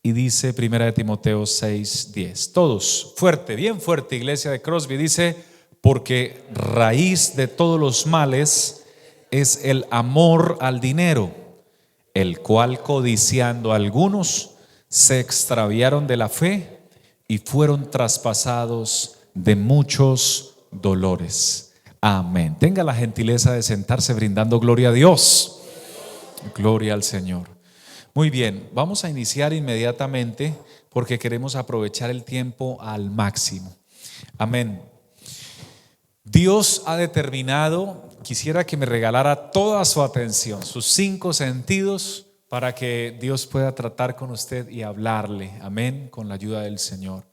Y dice Primera de Timoteo 6:10. Todos, fuerte, bien fuerte, iglesia de Crosby. Dice: porque raíz de todos los males es el amor al dinero, el cual codiciando algunos se extraviaron de la fe y fueron traspasados de muchos dolores. Amén. Tenga la gentileza de sentarse brindando gloria a Dios. Gloria al Señor. Muy bien, vamos a iniciar inmediatamente porque queremos aprovechar el tiempo al máximo. Amén. Dios ha determinado, quisiera que me regalara toda su atención, sus 5 sentidos, para que Dios pueda tratar con usted y hablarle. Amén, con la ayuda del Señor.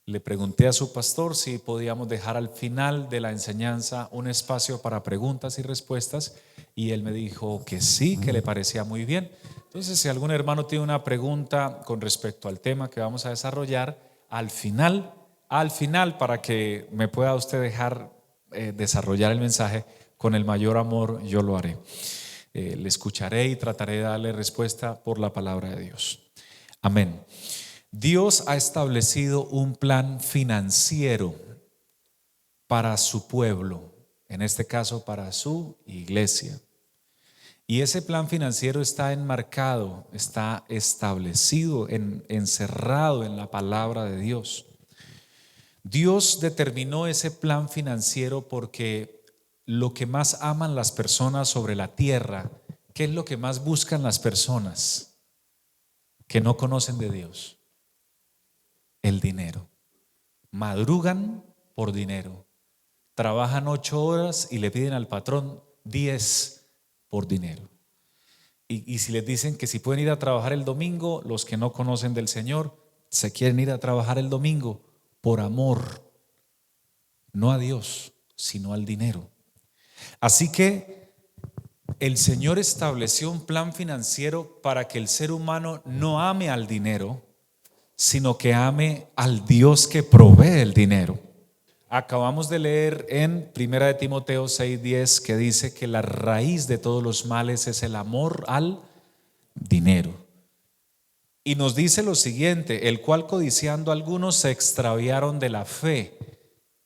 Le pregunté a su pastor si podíamos dejar al final de la enseñanza un espacio para preguntas y respuestas, y él me dijo que sí, que le parecía muy bien. Entonces, si algún hermano tiene una pregunta con respecto al tema que vamos a desarrollar, al final, para que me pueda usted dejar desarrollar el mensaje, con el mayor amor yo lo haré. Le escucharé y trataré de darle respuesta por la palabra de Dios. Amén. Dios ha establecido un plan financiero para su pueblo, en este caso para su iglesia. Y ese plan financiero está enmarcado, está establecido, encerrado en la palabra de Dios. Dios determinó ese plan financiero porque lo que más aman las personas sobre la tierra, ¿qué es lo que más buscan las personas que no conocen de Dios? El dinero. Madrugan por dinero. Trabajan 8 horas y le piden al patrón 10 por dinero. Y si les dicen que si pueden ir a trabajar el domingo, los que no conocen del Señor se quieren ir a trabajar el domingo por amor, no a Dios, sino al dinero. Así que el Señor estableció un plan financiero para que el ser humano no ame al dinero, sino que ame al Dios que provee el dinero. Acabamos de leer en Primera de Timoteo 6:10 que dice que la raíz de todos los males es el amor al dinero. Y nos dice lo siguiente: el cual codiciando algunos se extraviaron de la fe.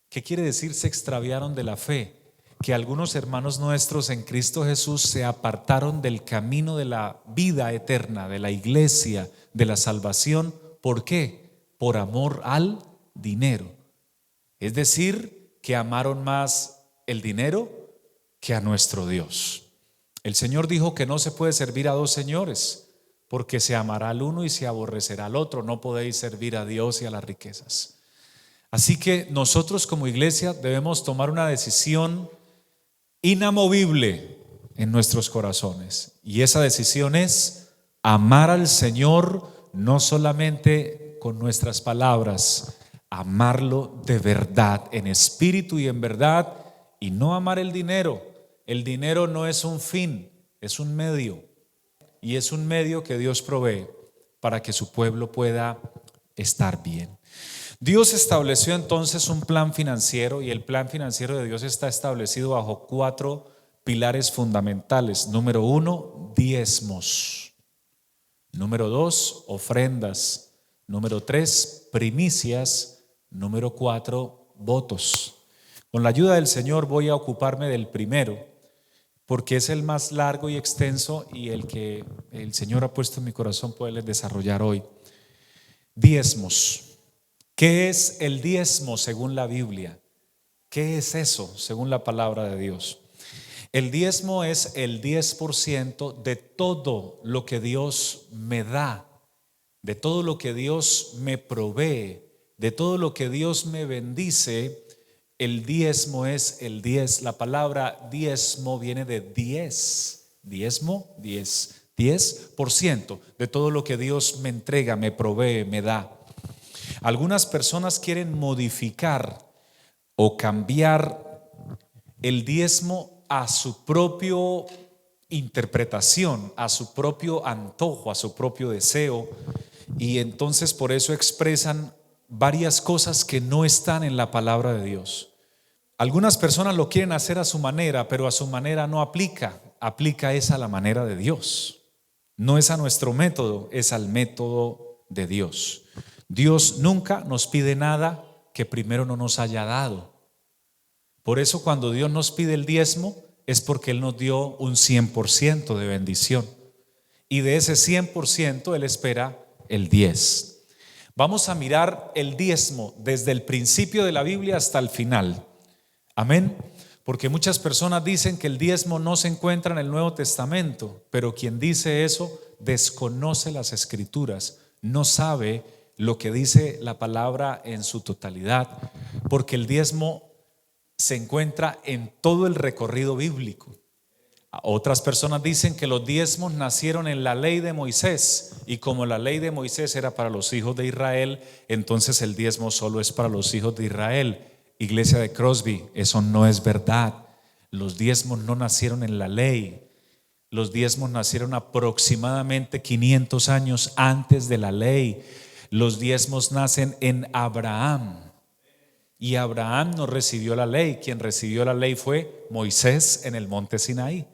¿Qué quiere decir se extraviaron de la fe? Que algunos hermanos nuestros en Cristo Jesús se apartaron del camino de la vida eterna, de la iglesia, de la salvación. ¿Por qué? Por amor al dinero. Es decir, que amaron más el dinero que a nuestro Dios. El Señor dijo que no se puede servir a 2 señores, porque se amará al uno y se aborrecerá al otro. No podéis servir a Dios y a las riquezas. Así que nosotros como iglesia debemos tomar una decisión inamovible en nuestros corazones. Y esa decisión es amar al Señor no solamente con nuestras palabras, amarlo de verdad, en espíritu y en verdad, y no amar el dinero. El dinero no es un fin, es un medio, y es un medio que Dios provee para que su pueblo pueda estar bien. Dios estableció entonces un plan financiero, y el plan financiero de Dios está establecido bajo 4 pilares fundamentales. Número 1, diezmos. Número 2, ofrendas. Número 3, primicias. Número 4, votos. Con la ayuda del Señor voy a ocuparme del primero, porque es el más largo y extenso y el que el Señor ha puesto en mi corazón poderles desarrollar hoy. Diezmos. ¿Qué es el diezmo según la Biblia? ¿Qué es eso según la palabra de Dios? El diezmo es el 10% de todo lo que Dios me da, de todo lo que Dios me provee, de todo lo que Dios me bendice. El diezmo es el 10. La palabra diezmo viene de 10. Diezmo, 10% de todo lo que Dios me entrega, me provee, me da. Algunas personas quieren modificar o cambiar el diezmo a su propia interpretación, a su propio antojo, a su propio deseo, y entonces por eso expresan varias cosas que no están en la palabra de Dios. Algunas personas lo quieren hacer a su manera, pero a su manera no aplica es a la manera de Dios. No es a nuestro método, es al método de Dios. Dios nunca nos pide nada que primero no nos haya dado. Por eso cuando Dios nos pide el diezmo es porque Él nos dio un 100% de bendición. Y de ese 100% Él espera el 10%. Vamos a mirar el diezmo desde el principio de la Biblia hasta el final. Amén. Porque muchas personas dicen que el diezmo no se encuentra en el Nuevo Testamento, pero quien dice eso desconoce las Escrituras, no sabe lo que dice la palabra en su totalidad, porque el diezmo se encuentra en todo el recorrido bíblico. Otras personas dicen que los diezmos nacieron en la ley de Moisés, y como la ley de Moisés era para los hijos de Israel, entonces el diezmo solo es para los hijos de Israel. Iglesia de Crosby, eso no es verdad. Los diezmos no nacieron en la ley. Los diezmos nacieron aproximadamente 500 años antes de la ley. Los diezmos nacen en Abraham. Y Abraham no recibió la ley. Quien recibió la ley fue Moisés en el monte Sinaí.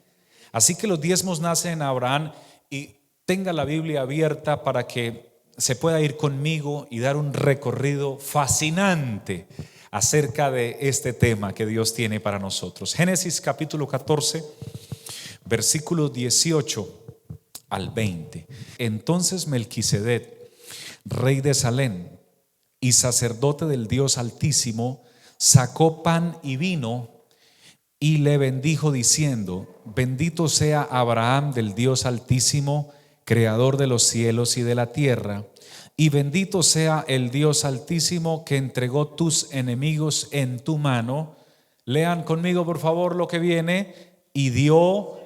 Así que los diezmos nacen en Abraham. Y tenga la Biblia abierta para que se pueda ir conmigo y dar un recorrido fascinante acerca de este tema que Dios tiene para nosotros. Génesis capítulo 14, versículos 18 al 20. Entonces Melquisedec, rey de Salem y sacerdote del Dios Altísimo, sacó pan y vino y le bendijo diciendo: bendito sea Abraham del Dios Altísimo, creador de los cielos y de la tierra, y bendito sea el Dios Altísimo que entregó tus enemigos en tu mano. Lean conmigo por favor lo que viene. Y dio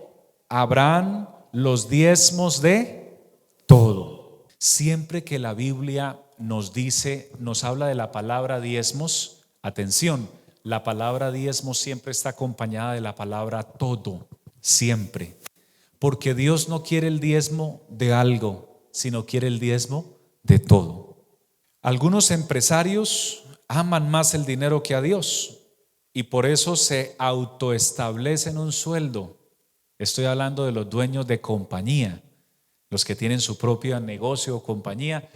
Abraham los diezmos de todo. Siempre que la Biblia nos dice, nos habla de la palabra diezmos, atención, la palabra diezmos siempre está acompañada de la palabra todo, siempre. Porque Dios no quiere el diezmo de algo, sino quiere el diezmo de todo. Algunos empresarios aman más el dinero que a Dios y por eso se autoestablecen un sueldo. Estoy hablando de los dueños de compañía, los que tienen su propio negocio o compañía.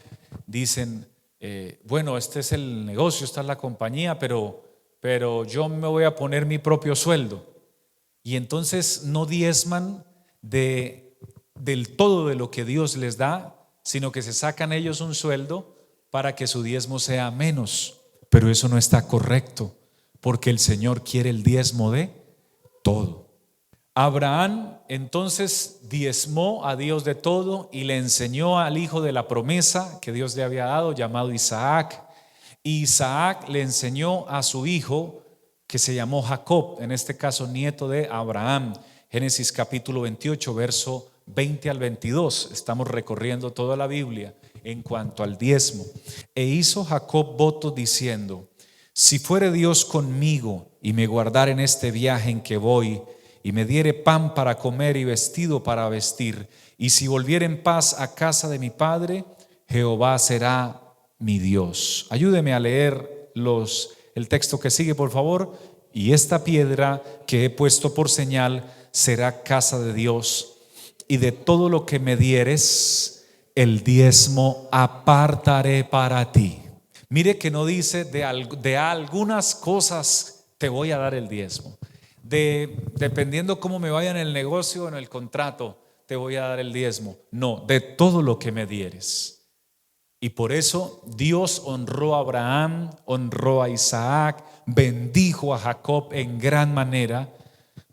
Dicen, bueno, este es el negocio, esta es la compañía, pero yo me voy a poner mi propio sueldo. Y entonces no diezman del todo de lo que Dios les da, sino que se sacan ellos un sueldo para que su diezmo sea menos. Pero eso no está correcto, porque el Señor quiere el diezmo de todo. Abraham entonces diezmó a Dios de todo y le enseñó al hijo de la promesa que Dios le había dado, llamado Isaac. Y Isaac le enseñó a su hijo, que se llamó Jacob, en este caso nieto de Abraham. Génesis capítulo 28, verso 20 al 22. Estamos recorriendo toda la Biblia en cuanto al diezmo. E hizo Jacob voto diciendo: si fuere Dios conmigo y me guardare en este viaje en que voy, y me diere pan para comer y vestido para vestir, y si volviere en paz a casa de mi padre, Jehová será mi Dios. Ayúdeme a leer el texto que sigue, por favor. Y esta piedra que he puesto por señal será casa de Dios, y de todo lo que me dieres, el diezmo apartaré para ti. Mire que no dice de algunas cosas te voy a dar el diezmo. Dependiendo cómo me vaya en el negocio o en el contrato, te voy a dar el diezmo. No, de todo lo que me dieres. Y por eso Dios honró a Abraham, honró a Isaac, bendijo a Jacob en gran manera,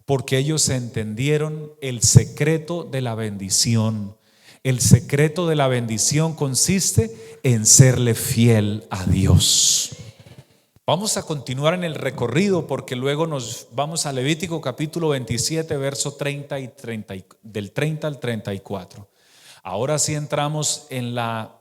porque ellos entendieron el secreto de la bendición. El secreto de la bendición consiste en serle fiel a Dios. Vamos a continuar en el recorrido porque luego nos vamos a Levítico capítulo 27, verso 30 y 30, del 30 al 34. Ahora sí entramos en la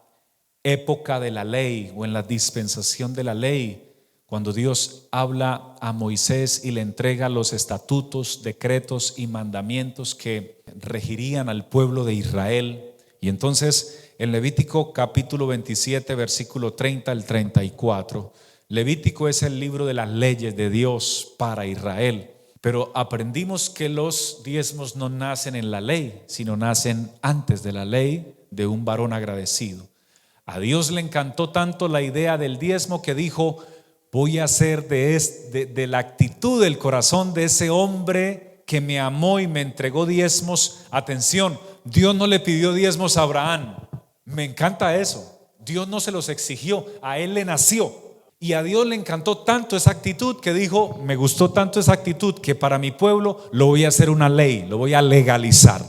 época de la ley o en la dispensación de la ley, cuando Dios habla a Moisés y le entrega los estatutos, decretos y mandamientos que regirían al pueblo de Israel. Y entonces en Levítico capítulo 27, versículo 30 al 34, Levítico es el libro de las leyes de Dios para Israel. Pero aprendimos que los diezmos no nacen en la ley, sino nacen antes de la ley de un varón agradecido. A Dios le encantó tanto la idea del diezmo que dijo: voy a hacer de la actitud del corazón de ese hombre que me amó y me entregó diezmos. Atención, Dios no le pidió diezmos a Abraham. Me encanta eso. Dios no se los exigió, a él le nació. Y a Dios le encantó tanto esa actitud que dijo: me gustó tanto esa actitud que para mi pueblo lo voy a hacer una ley, lo voy a legalizar.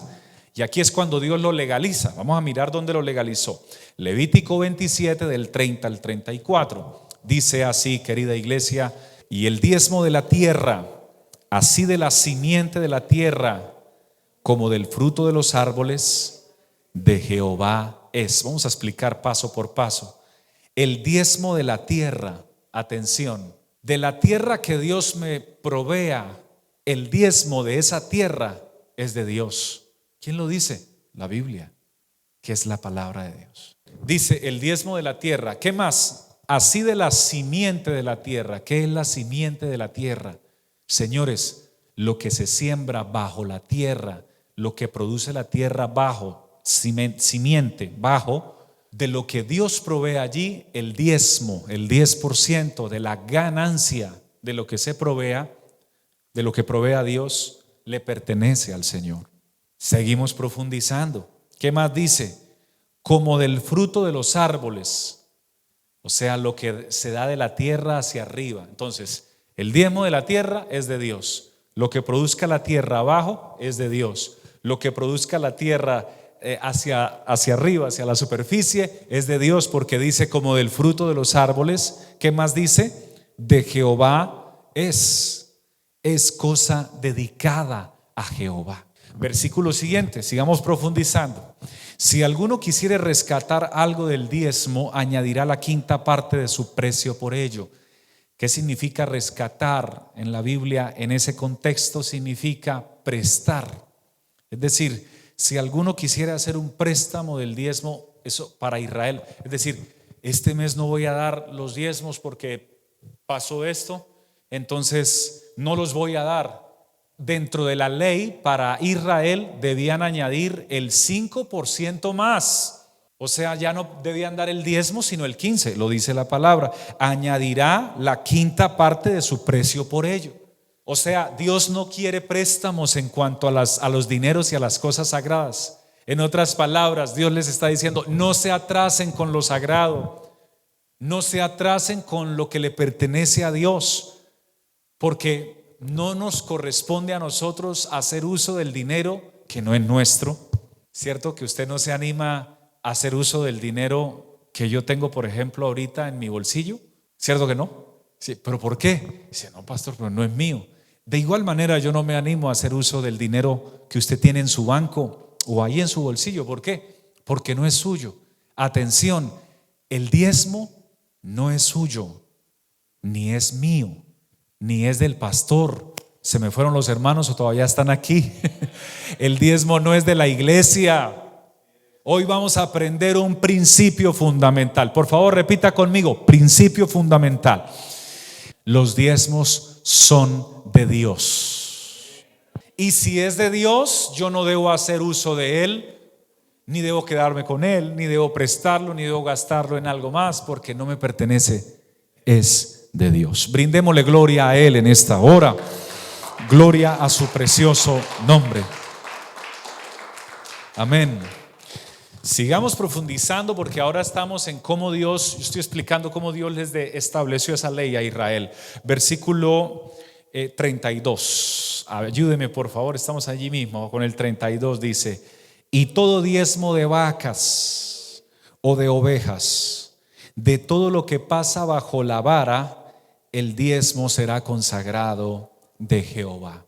Y aquí es cuando Dios lo legaliza. Vamos a mirar dónde lo legalizó. Levítico 27 del 30 al 34. Dice así, querida iglesia: y el diezmo de la tierra, así de la simiente de la tierra como del fruto de los árboles, de Jehová es. Vamos a explicar paso por paso. El diezmo de la tierra, atención, de la tierra que Dios me provea, el diezmo de esa tierra es de Dios. ¿Quién lo dice? La Biblia, que es la palabra de Dios. Dice el diezmo de la tierra. ¿Qué más? Así de la simiente de la tierra. ¿Qué es la simiente de la tierra? Señores, lo que se siembra bajo la tierra, lo que produce la tierra bajo, simiente, bajo, de lo que Dios provee allí, el diezmo, el 10% de la ganancia de lo que se provea, de lo que provea Dios, le pertenece al Señor. Seguimos profundizando. ¿Qué más dice? Como del fruto de los árboles, o sea, lo que se da de la tierra hacia arriba. Entonces, el diezmo de la tierra es de Dios. Lo que produzca la tierra abajo es de Dios. Lo que produzca la tierra hacia arriba, hacia la superficie, es de Dios, porque dice como del fruto de los árboles. ¿Qué más dice? De Jehová es cosa dedicada a Jehová. Versículo siguiente, sigamos profundizando. Si alguno quisiere rescatar algo del diezmo, añadirá la quinta parte de su precio por ello. ¿Qué significa rescatar? En la Biblia, en ese contexto, significa prestar. Es decir, si alguno quisiera hacer un préstamo del diezmo, eso para Israel, es decir, este mes no voy a dar los diezmos porque pasó esto, entonces no los voy a dar. Dentro de la ley para Israel debían añadir el 5% más. O sea, ya no debían dar el diezmo sino el 15%, lo dice la palabra. Añadirá la quinta parte de su precio por ello. O sea, Dios no quiere préstamos en cuanto a los dineros y a las cosas sagradas. En otras palabras, Dios les está diciendo: no se atrasen con lo sagrado, no se atrasen con lo que le pertenece a Dios, porque no nos corresponde a nosotros hacer uso del dinero que no es nuestro. ¿Cierto que usted no se anima a hacer uso del dinero que yo tengo, por ejemplo, ahorita en mi bolsillo? ¿Cierto que no? Sí, ¿pero por qué? Dice: no, pastor, pero no es mío. De igual manera yo no me animo a hacer uso del dinero que usted tiene en su banco o ahí en su bolsillo. ¿Por qué? Porque no es suyo. Atención, el diezmo no es suyo, ni es mío, ni es del pastor. ¿Se me fueron los hermanos o todavía están aquí? El diezmo no es de la iglesia. Hoy vamos a aprender un principio fundamental. Por favor, repita conmigo: principio fundamental. Los diezmos son de Dios. Y si es de Dios, yo no debo hacer uso de él, ni debo quedarme con él, ni debo prestarlo, ni debo gastarlo en algo más, porque no me pertenece, es de Dios. Brindémosle gloria a él en esta hora. Gloria a su precioso nombre. Amén. Sigamos profundizando, porque ahora estamos en cómo Dios, yo estoy explicando cómo Dios les estableció esa ley a Israel. Versículo 32. Ayúdeme por favor, estamos allí mismo con el 32. Dice: y todo diezmo de vacas o de ovejas, de todo lo que pasa bajo la vara, el diezmo será consagrado de Jehová.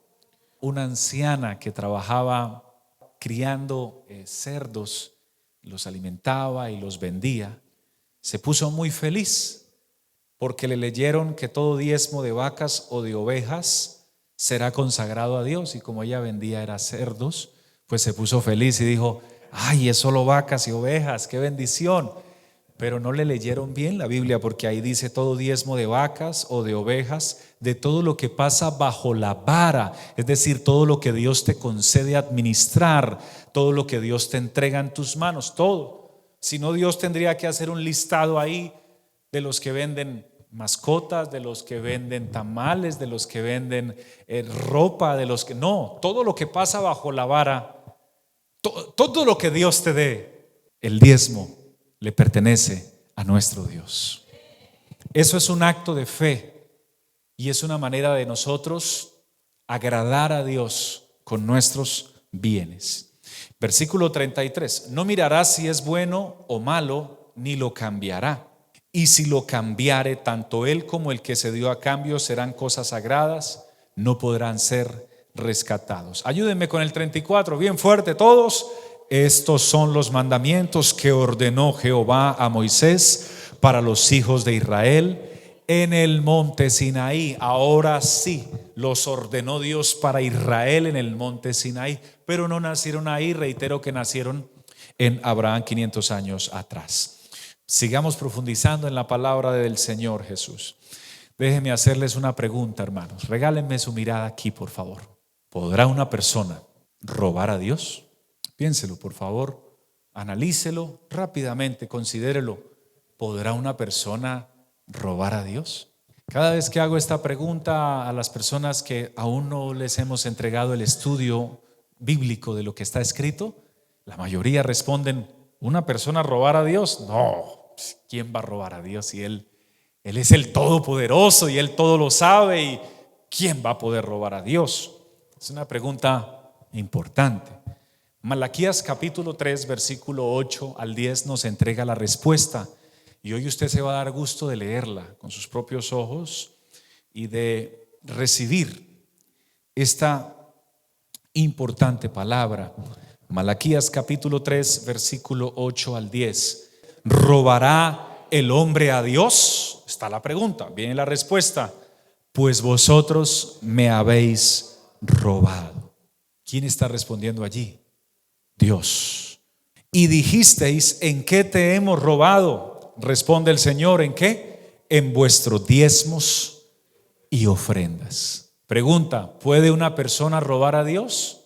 Una anciana que trabajaba criando cerdos, los alimentaba y los vendía, se puso muy feliz porque le leyeron que todo diezmo de vacas o de ovejas será consagrado a Dios. Y como ella vendía era cerdos, pues se puso feliz y dijo: ay, es solo vacas y ovejas, qué bendición. Pero no le leyeron bien la Biblia, porque ahí dice todo diezmo de vacas o de ovejas, de todo lo que pasa bajo la vara, es decir, todo lo que Dios te concede administrar, todo lo que Dios te entrega en tus manos, todo. Si no, Dios tendría que hacer un listado ahí de los que venden mascotas, de los que venden tamales, de los que venden ropa, de los que no, todo lo que pasa bajo la vara, todo lo que Dios te dé, el diezmo le pertenece a nuestro Dios. Eso es un acto de fe y es una manera de nosotros agradar a Dios con nuestros bienes. Versículo 33: no mirará si es bueno o malo, ni lo cambiará. Y si lo cambiare, tanto él como el que se dio a cambio serán cosas sagradas, no podrán ser rescatados. Ayúdenme con el 34, bien fuerte todos. Estos son los mandamientos que ordenó Jehová a Moisés para los hijos de Israel en el monte Sinaí. Ahora sí, los ordenó Dios para Israel en el monte Sinaí, pero no nacieron ahí, reitero que nacieron en Abraham 500 años atrás. Sigamos profundizando en la palabra del Señor Jesús. Déjenme hacerles una pregunta, hermanos. Regálenme su mirada aquí, por favor. ¿Podrá una persona robar a Dios? Piénselo, por favor. Analícelo rápidamente, considérelo. ¿Podrá una persona robar a Dios? Cada vez que hago esta pregunta a las personas que aún no les hemos entregado el estudio bíblico de lo que está escrito, la mayoría responden: ¿una persona robar a Dios? No, ¿quién va a robar a Dios si Él es el Todopoderoso y Él todo lo sabe? ¿Y quién va a poder robar a Dios? Es una pregunta importante. Malaquías capítulo 3 versículo 8 al 10 nos entrega la respuesta, y hoy usted se va a dar gusto de leerla con sus propios ojos y de recibir esta importante palabra. Malaquías capítulo 3 versículo 8 al 10. ¿Robará el hombre a Dios? Está la pregunta, viene la respuesta: pues vosotros me habéis robado. ¿Quién está respondiendo allí? Dios. Y dijisteis: ¿en qué te hemos robado? Responde el Señor: ¿en qué? En vuestros diezmos y ofrendas. Pregunta: ¿puede una persona robar a Dios?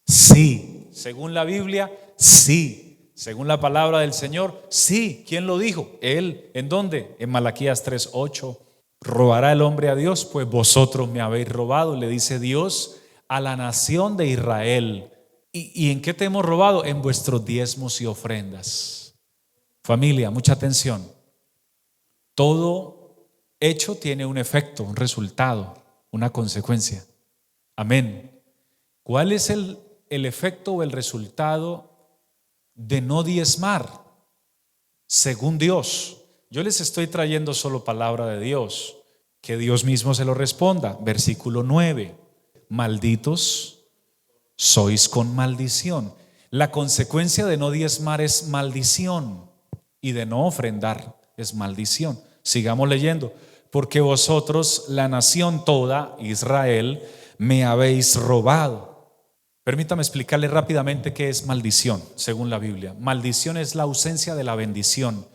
Sí. Según la Biblia, sí. Según la palabra del Señor, sí. ¿Quién lo dijo? Él. ¿En dónde? En Malaquías 3:8. ¿Robará el hombre a Dios? Pues vosotros me habéis robado, le dice Dios a la nación de Israel. ¿Y en qué te hemos robado? En vuestros diezmos y ofrendas. Familia, mucha atención. Todo hecho tiene un efecto, un resultado, una consecuencia. Amén. ¿Cuál es el efecto o el resultado de no diezmar? Según Dios. Yo les estoy trayendo solo palabra de Dios, que Dios mismo se lo responda. Versículo 9: malditos sois con maldición. La consecuencia de no diezmar es maldición, y de no ofrendar es maldición. Sigamos leyendo. Porque vosotros, la nación toda, Israel, me habéis robado. Permítame explicarle rápidamente qué es maldición, según la Biblia. Maldición es la ausencia de la bendición.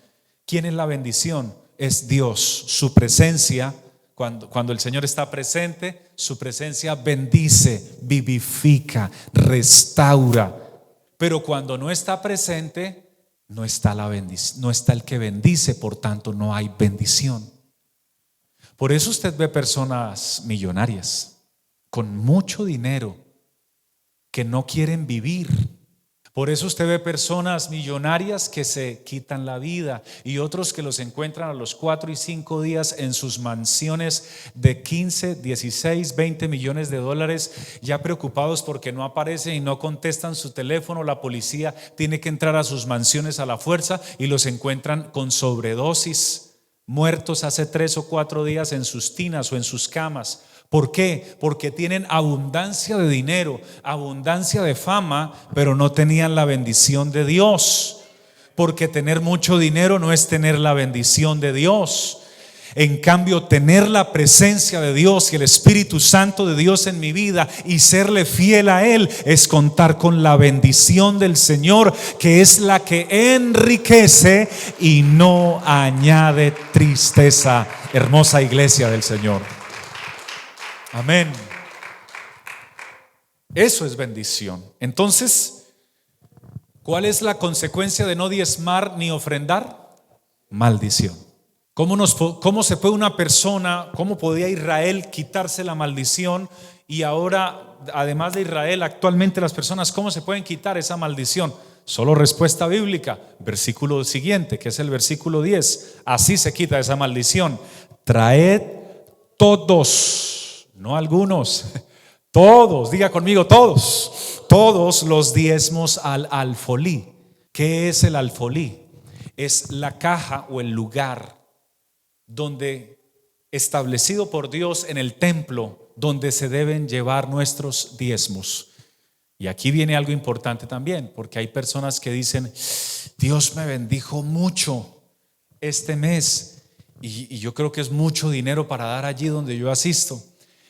¿Quién es la bendición? Es Dios. Su presencia, cuando el Señor está presente, su presencia bendice, vivifica, restaura. Pero cuando no está presente, no está la bendición, no está el que bendice, por tanto no hay bendición. Por eso usted ve personas millonarias con mucho dinero que no quieren vivir. Por eso usted ve personas millonarias que se quitan la vida, y otros que los encuentran a los 4 y 5 días en sus mansiones de 15, 16, 20 millones de dólares, ya preocupados porque no aparecen y no contestan su teléfono. La policía tiene que entrar a sus mansiones a la fuerza y los encuentran con sobredosis, muertos hace 3 o 4 días en sus tinas o en sus camas. ¿Por qué? Porque tienen abundancia de dinero, abundancia de fama, pero no tenían la bendición de Dios. Porque tener mucho dinero no es tener la bendición de Dios. En cambio, tener la presencia de Dios y el Espíritu Santo de Dios en mi vida y serle fiel a Él es contar con la bendición del Señor, que es la que enriquece y no añade tristeza. Hermosa iglesia del Señor. Amén. Eso es bendición. Entonces, ¿Cuál es la consecuencia de no diezmar ni ofrendar? Maldición. ¿Cómo se puede una persona, cómo podía Israel quitarse la maldición? Y ahora, además de Israel, actualmente las personas, ¿cómo se pueden quitar esa maldición? Solo respuesta bíblica, versículo siguiente, que es el versículo 10. Así se quita esa maldición. Traed todos, no algunos, todos, diga conmigo, todos los diezmos al alfolí. ¿Qué es el alfolí? Es la caja o el lugar donde, establecido por Dios en el templo, donde se deben llevar nuestros diezmos. Y aquí viene algo importante también, porque hay personas que dicen: Dios me bendijo mucho este mes y yo creo que es mucho dinero para dar allí donde yo asisto.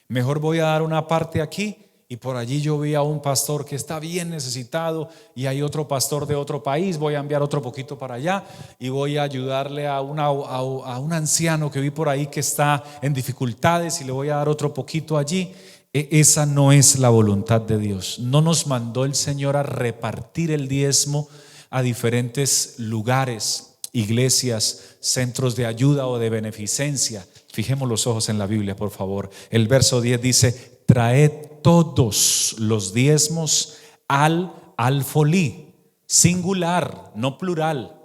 Mejor voy a dar una parte aquí, y por allí yo vi a un pastor que está bien necesitado y hay otro pastor de otro país, voy a enviar otro poquito para allá y voy a ayudarle a un anciano que vi por ahí que está en dificultades y le voy a dar otro poquito allí. Esa no es la voluntad de Dios. No nos mandó el Señor a repartir el diezmo a diferentes lugares, iglesias, centros de ayuda o de beneficencia. Fijemos los ojos en la Biblia, por favor. El verso 10 dice: traed todos los diezmos al alfolí, singular, no plural.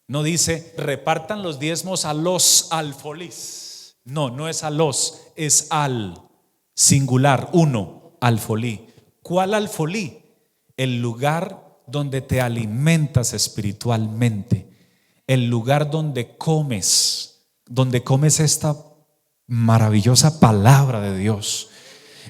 No dice repartan los diezmos a los alfolís. No es a los, es al, singular, uno, alfolí. ¿Cuál alfolí? El lugar donde te alimentas espiritualmente, el lugar donde comes esta maravillosa palabra de Dios,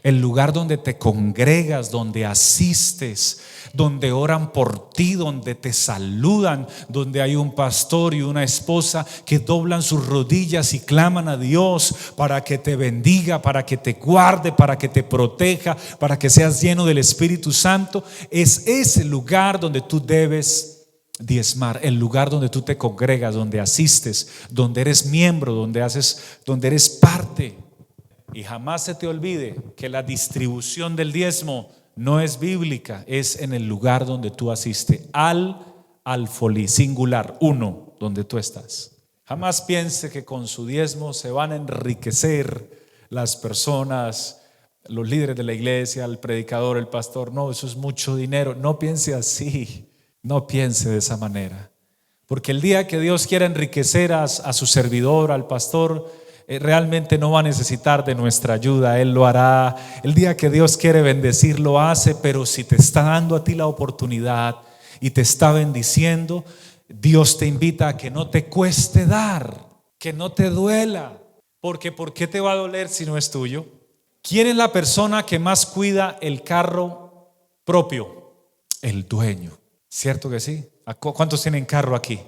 el lugar donde te congregas, donde asistes, donde oran por ti, donde te saludan, donde hay un pastor y una esposa que doblan sus rodillas y claman a Dios para que te bendiga, para que te guarde, para que te proteja, para que seas lleno del Espíritu Santo. Es ese lugar donde tú debes diezmar, el lugar donde tú te congregas, donde asistes, donde eres miembro, donde eres parte. Y jamás se te olvide que la distribución del diezmo no es bíblica, es en el lugar donde tú asistes, al alfolí, singular, uno, donde tú estás. Jamás piense que con su diezmo se van a enriquecer las personas, los líderes de la iglesia, el predicador, el pastor. No, eso es mucho dinero. No piense así, no piense de esa manera, porque el día que Dios quiera enriquecer a su servidor, al pastor, realmente no va a necesitar de nuestra ayuda. Él lo hará. El día que Dios quiere bendecir, lo hace. Pero si te está dando a ti la oportunidad y te está bendiciendo, Dios te invita a que no te cueste dar, que no te duela. Porque ¿por qué te va a doler si no es tuyo? ¿Quién es la persona que más cuida el carro propio? El dueño. ¿Cierto que sí? ¿Cuántos tienen carro aquí?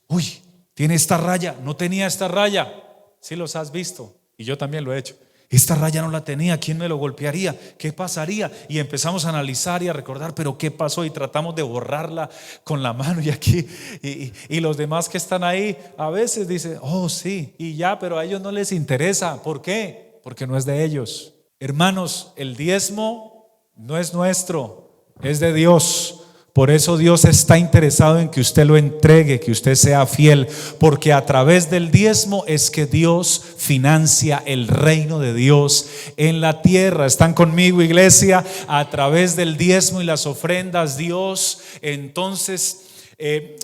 Uy, tiene esta raya, no tenía esta raya. Sí los has visto, y yo también lo he hecho. Esta raya no la tenía, ¿quién me lo golpearía? ¿Qué pasaría? Y empezamos a analizar y a recordar, pero ¿qué pasó? Y tratamos de borrarla con la mano y aquí, y los demás que están ahí a veces dicen: oh sí, y ya, pero a ellos no les interesa. ¿Por qué? Porque no es de ellos. Hermanos, el diezmo no es nuestro, es de Dios. Por eso Dios está interesado en que usted lo entregue, que usted sea fiel, porque a través del diezmo es que Dios financia el reino de Dios en la tierra. ¿Están conmigo, iglesia? A través del diezmo y las ofrendas, Dios entonces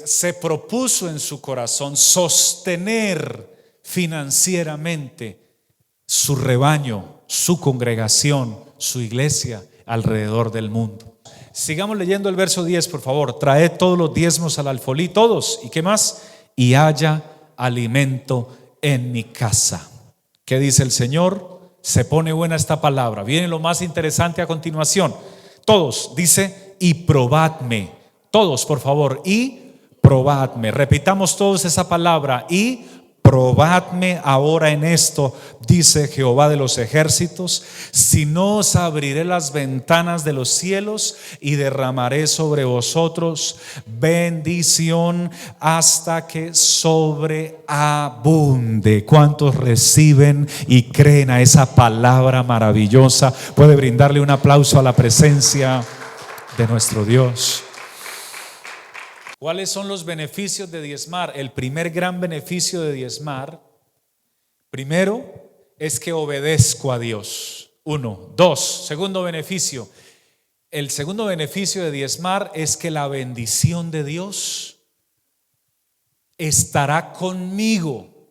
se propuso en su corazón sostener financieramente su rebaño, su congregación, su iglesia alrededor del mundo. Sigamos leyendo el verso 10, por favor. Traed todos los diezmos al alfolí, todos. ¿Y qué más? Y haya alimento en mi casa. ¿Qué dice el Señor? Se pone buena esta palabra. Viene lo más interesante a continuación. Todos, dice: y probadme. Todos, por favor, y probadme. Repitamos todos esa palabra: y probadme ahora en esto, dice Jehová de los ejércitos, si no os abriré las ventanas de los cielos y derramaré sobre vosotros bendición hasta que sobreabunde. ¿Cuántos reciben y creen a esa palabra maravillosa? Puede brindarle un aplauso a la presencia de nuestro Dios. ¿Cuáles son los beneficios de diezmar? El primer gran beneficio de diezmar, primero, es que obedezco a Dios. 1. 2. Segundo beneficio. El segundo beneficio de diezmar es que la bendición de Dios estará conmigo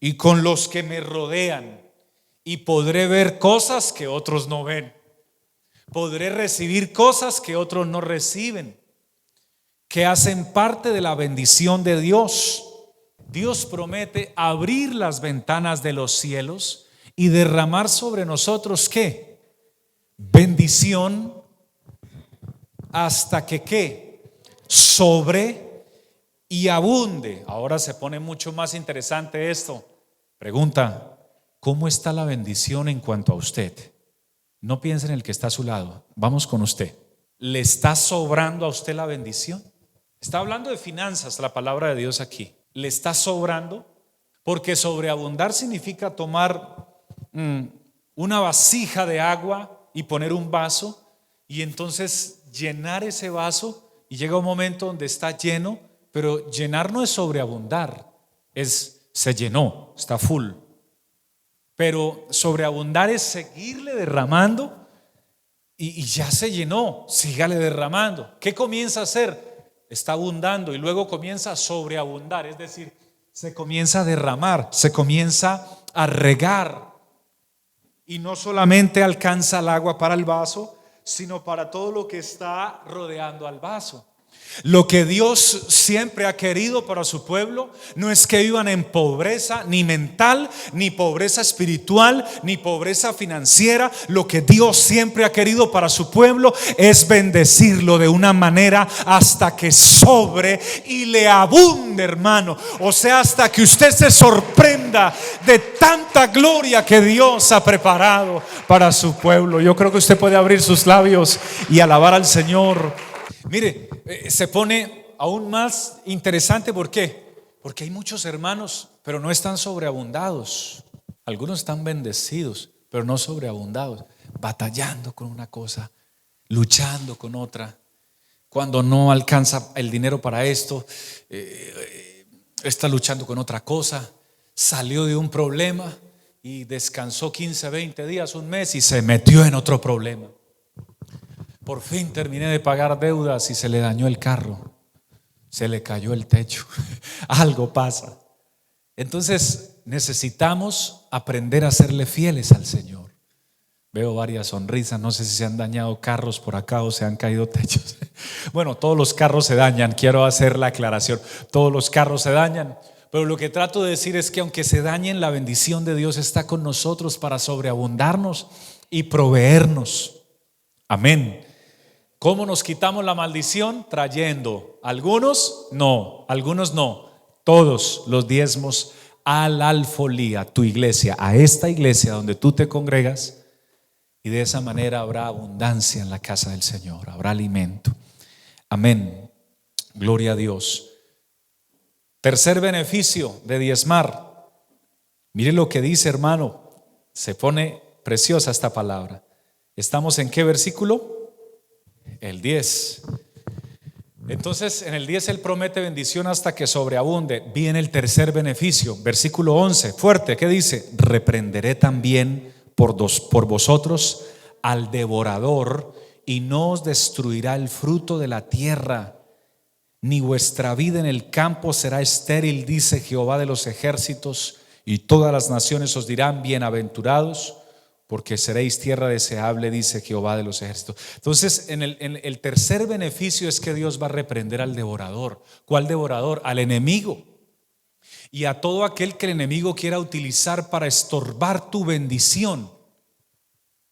y con los que me rodean, y podré ver cosas que otros no ven. Podré recibir cosas que otros no reciben, que hacen parte de la bendición de Dios. Dios promete abrir las ventanas de los cielos y derramar sobre nosotros ¿qué? Bendición hasta que ¿qué? Sobre y abunde. Ahora se pone mucho más interesante esto. Pregunta: ¿cómo está la bendición en cuanto a usted? No piense en el que está a su lado, vamos con usted. ¿Le está sobrando a usted la bendición? Está hablando de finanzas la palabra de Dios aquí. ¿Le está sobrando? Porque sobreabundar significa tomar una vasija de agua y poner un vaso y entonces llenar ese vaso, y llega un momento donde está lleno, pero llenar no es sobreabundar, se llenó, está full. Pero sobreabundar es seguirle derramando y ya se llenó, sígale derramando. ¿Qué comienza a hacer? Está abundando y luego comienza a sobreabundar, es decir, se comienza a derramar, se comienza a regar, y no solamente alcanza el agua para el vaso, sino para todo lo que está rodeando al vaso. Lo que Dios siempre ha querido para su pueblo no es que vivan en pobreza ni mental, ni pobreza espiritual, ni pobreza financiera. Lo que Dios siempre ha querido para su pueblo es bendecirlo de una manera hasta que sobre y le abunde, hermano. O sea, hasta que usted se sorprenda de tanta gloria que Dios ha preparado para su pueblo. Yo creo que usted puede abrir sus labios y alabar al Señor. Mire, se pone aún más interesante. ¿Por qué? Porque hay muchos hermanos, pero no están sobreabundados. Algunos están bendecidos, pero no sobreabundados, batallando con una cosa, luchando con otra. Cuando no alcanza el dinero para esto, está luchando con otra cosa. Salió de un problema y descansó 15, 20 días, un mes, y se metió en otro problema. Por fin terminé de pagar deudas y se le dañó el carro, se le cayó el techo, algo pasa. Entonces necesitamos aprender a serle fieles al Señor. Veo varias sonrisas, no sé si se han dañado carros por acá o se han caído techos. Bueno, todos los carros se dañan, quiero hacer la aclaración, todos los carros se dañan. Pero lo que trato de decir es que aunque se dañen, la bendición de Dios está con nosotros para sobreabundarnos y proveernos. Amén. ¿Cómo nos quitamos la maldición? Trayendo, algunos no, todos los diezmos al alfolía, tu iglesia, a esta iglesia donde tú te congregas, y de esa manera habrá abundancia en la casa del Señor, habrá alimento. Amén. Gloria a Dios. Tercer beneficio de diezmar. Mire lo que dice, hermano, se pone preciosa esta palabra. ¿Estamos en qué versículo? El 10. Entonces en el 10 Él promete bendición hasta que sobreabunde. Viene el tercer beneficio, versículo 11, fuerte, ¿qué dice? Reprenderé también por vosotros al devorador, y no os destruirá el fruto de la tierra, ni vuestra vida en el campo será estéril, dice Jehová de los ejércitos, y todas las naciones os dirán bienaventurados, porque seréis tierra deseable, dice Jehová de los ejércitos. Entonces en el tercer beneficio es que Dios va a reprender al devorador. ¿Cuál devorador? Al enemigo y a todo aquel que el enemigo quiera utilizar para estorbar tu bendición.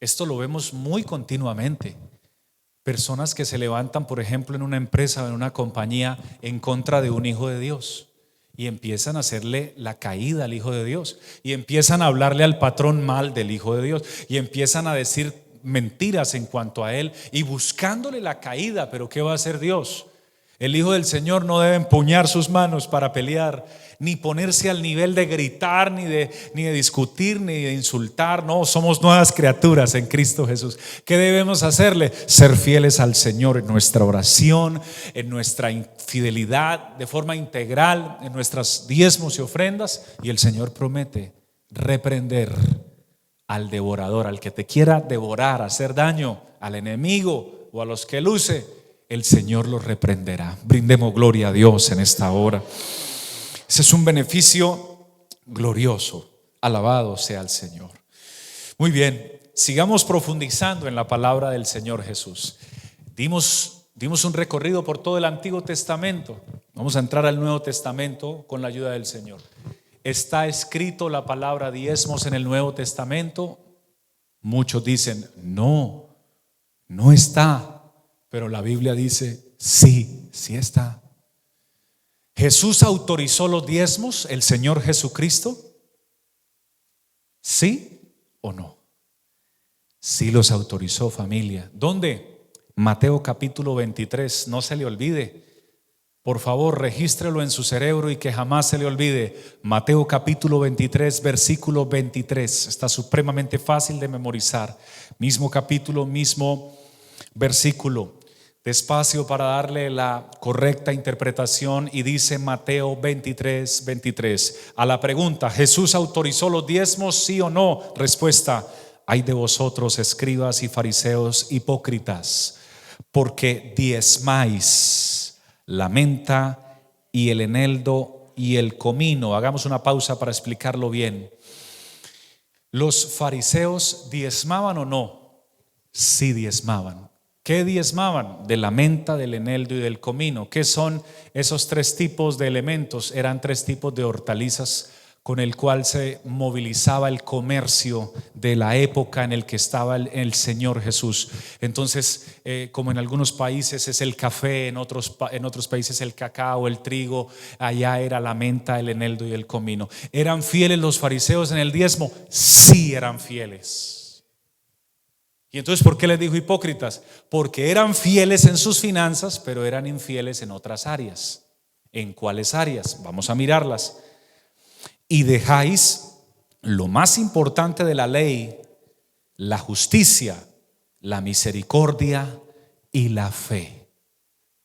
Esto lo vemos muy continuamente. Personas que se levantan, por ejemplo, en una empresa o en una compañía en contra de un hijo de Dios, y empiezan a hacerle la caída al hijo de Dios, y empiezan a hablarle al patrón mal del hijo de Dios, y empiezan a decir mentiras en cuanto a él, y buscándole la caída. Pero ¿qué va a hacer Dios? El hijo del Señor no debe empuñar sus manos para pelear, ni ponerse al nivel de gritar, ni de discutir, ni de insultar. No, somos nuevas criaturas en Cristo Jesús. ¿Qué debemos hacerle? Ser fieles al Señor en nuestra oración, en nuestra fidelidad de forma integral, en nuestras diezmos y ofrendas. Y el Señor promete reprender al devorador, al que te quiera devorar, hacer daño, al enemigo o a los que luce. El Señor los reprenderá. Brindemos gloria a Dios en esta hora. Ese es un beneficio glorioso. Alabado sea el Señor. Muy bien, sigamos profundizando en la palabra del Señor Jesús. Dimos un recorrido por todo el Antiguo Testamento. Vamos a entrar al Nuevo Testamento con la ayuda del Señor. ¿Está escrito la palabra diezmos en el Nuevo Testamento? Muchos dicen, no está. Pero la Biblia dice, sí está. ¿Jesús autorizó los diezmos, el Señor Jesucristo? ¿Sí o no? Sí los autorizó, familia. ¿Dónde? Mateo capítulo 23, no se le olvide. Por favor, regístrelo en su cerebro y que jamás se le olvide. Mateo capítulo 23, versículo 23. Está supremamente fácil de memorizar. Mismo capítulo, mismo versículo. Despacio para darle la correcta interpretación, y dice Mateo 23, 23. A la pregunta, ¿Jesús autorizó los diezmos, sí o no? Respuesta, ay de vosotros, escribas y fariseos hipócritas, porque diezmáis la menta y el eneldo y el comino. Hagamos una pausa para explicarlo bien. ¿Los fariseos diezmaban o no? Sí diezmaban. ¿Qué diezmaban? De la menta, del eneldo y del comino. ¿Qué son esos tres tipos de elementos? Eran tres tipos de hortalizas con el cual se movilizaba el comercio de la época en el que estaba el Señor Jesús. Entonces, como en algunos países es el café, en otros países el cacao, el trigo, allá era la menta, el eneldo y el comino. ¿Eran fieles los fariseos en el diezmo? Sí, eran fieles. Y entonces, ¿por qué les dijo hipócritas? Porque eran fieles en sus finanzas, pero eran infieles en otras áreas. ¿En cuáles áreas? Vamos a mirarlas. Y dejáis lo más importante de la ley, la justicia, la misericordia y la fe.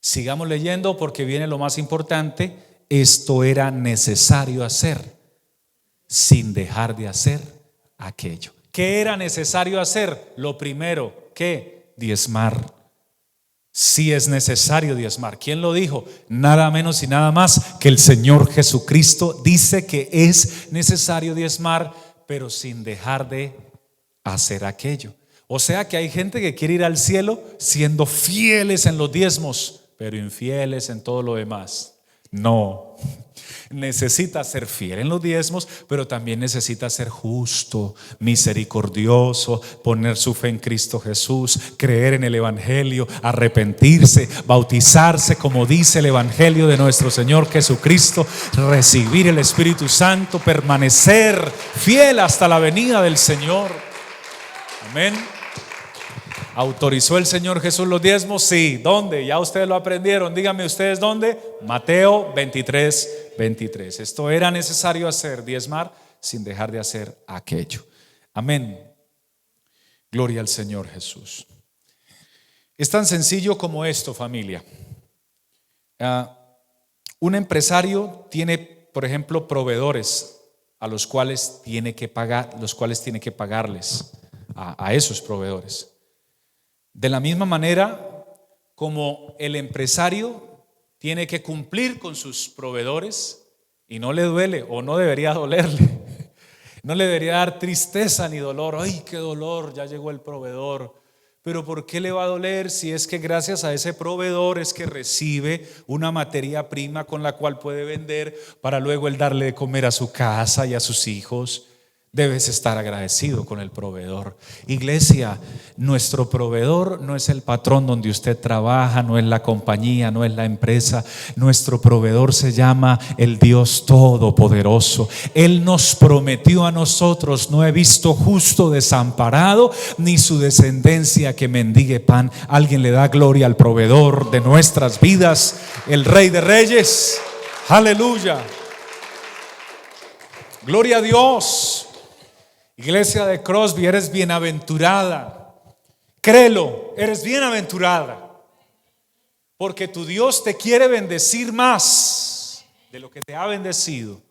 Sigamos leyendo porque viene lo más importante. Esto era necesario hacer sin dejar de hacer aquello. ¿Qué era necesario hacer? Lo primero, ¿qué? Diezmar. Sí es necesario diezmar. ¿Quién lo dijo? Nada menos y nada más que el Señor Jesucristo dice que es necesario diezmar, pero sin dejar de hacer aquello. O sea que hay gente que quiere ir al cielo siendo fieles en los diezmos, pero infieles en todo lo demás. No. Necesita ser fiel en los diezmos, pero también necesita ser justo, misericordioso, poner su fe en Cristo Jesús, creer en el Evangelio, arrepentirse, bautizarse como dice el Evangelio de nuestro Señor Jesucristo, recibir el Espíritu Santo, permanecer fiel hasta la venida del Señor. Amén. ¿Autorizó el Señor Jesús los diezmos? Sí. ¿Dónde? Ya ustedes lo aprendieron. Díganme ustedes dónde. Mateo 23, 23. Esto era necesario hacer, diezmar, sin dejar de hacer aquello. Amén. Gloria al Señor Jesús. Es tan sencillo como esto, familia. Un empresario tiene, por ejemplo, proveedores a los cuales tiene que pagarles a esos proveedores. De la misma manera como el empresario tiene que cumplir con sus proveedores y no le duele o no debería dolerle, no le debería dar tristeza ni dolor. Ay, qué dolor, ya llegó el proveedor. Pero ¿por qué le va a doler si es que gracias a ese proveedor es que recibe una materia prima con la cual puede vender para luego él darle de comer a su casa y a sus hijos? Debes estar agradecido con el proveedor. Iglesia, nuestro proveedor no es el patrón donde usted trabaja, no es la compañía, no es la empresa. Nuestro proveedor se llama el Dios Todopoderoso. Él nos prometió a nosotros: no he visto justo desamparado, ni su descendencia que mendigue pan. Alguien le da gloria al proveedor de nuestras vidas, el Rey de Reyes. Aleluya. Gloria a Dios. Iglesia de Crosby, eres bienaventurada. Créelo, eres bienaventurada, porque tu Dios te quiere bendecir más de lo que te ha bendecido.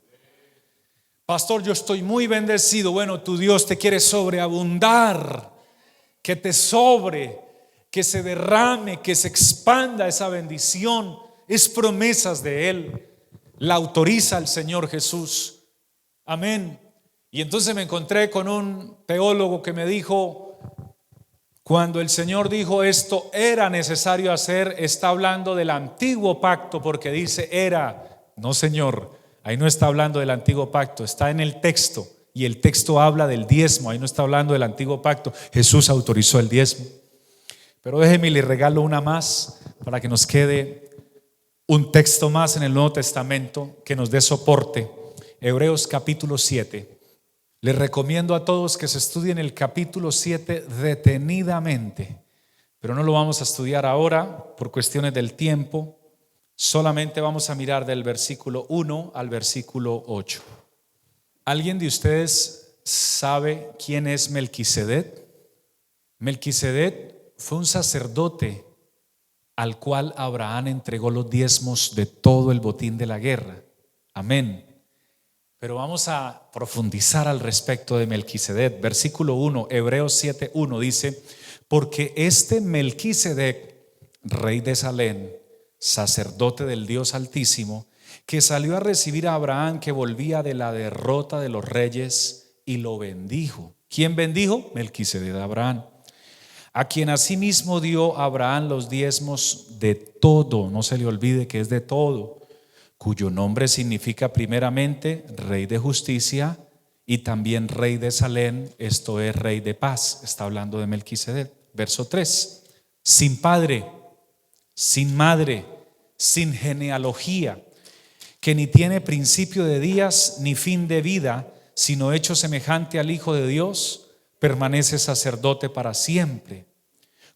Pastor, yo estoy muy bendecido. Bueno, tu Dios te quiere sobreabundar, que te sobre, que se derrame, que se expanda esa bendición. Es promesas de Él, la autoriza el Señor Jesús. Amén. Y entonces me encontré con un teólogo que me dijo: cuando el Señor dijo esto era necesario hacer, está hablando del antiguo pacto, porque dice era. No, Señor, ahí no está hablando del antiguo pacto, está en el texto, y el texto habla del diezmo. Ahí no está hablando del antiguo pacto. Jesús autorizó el diezmo. Pero déjeme, le regalo una más para que nos quede un texto más en el Nuevo Testamento que nos dé soporte. Hebreos capítulo 7. Les recomiendo a todos que se estudien el capítulo 7 detenidamente, pero no lo vamos a estudiar ahora por cuestiones del tiempo. Solamente vamos a mirar del versículo 1 al versículo 8. ¿Alguien de ustedes sabe quién es Melquisedec? Melquisedec fue un sacerdote al cual Abraham entregó los diezmos de todo el botín de la guerra. Amén. Pero vamos a profundizar al respecto de Melquisedec. Versículo 1, Hebreos 7:1 dice: porque este Melquisedec, rey de Salem, sacerdote del Dios Altísimo, que salió a recibir a Abraham, que volvía de la derrota de los reyes, y lo bendijo. ¿Quién bendijo? Melquisedec a Abraham, a quien asimismo dio Abraham los diezmos de todo. No se le olvide que es de todo, cuyo nombre significa primeramente Rey de Justicia y también Rey de Salem, esto es Rey de Paz. Está hablando de Melquisedec. Verso 3: sin padre, sin madre, sin genealogía, que ni tiene principio de días ni fin de vida, sino hecho semejante al Hijo de Dios, permanece sacerdote para siempre.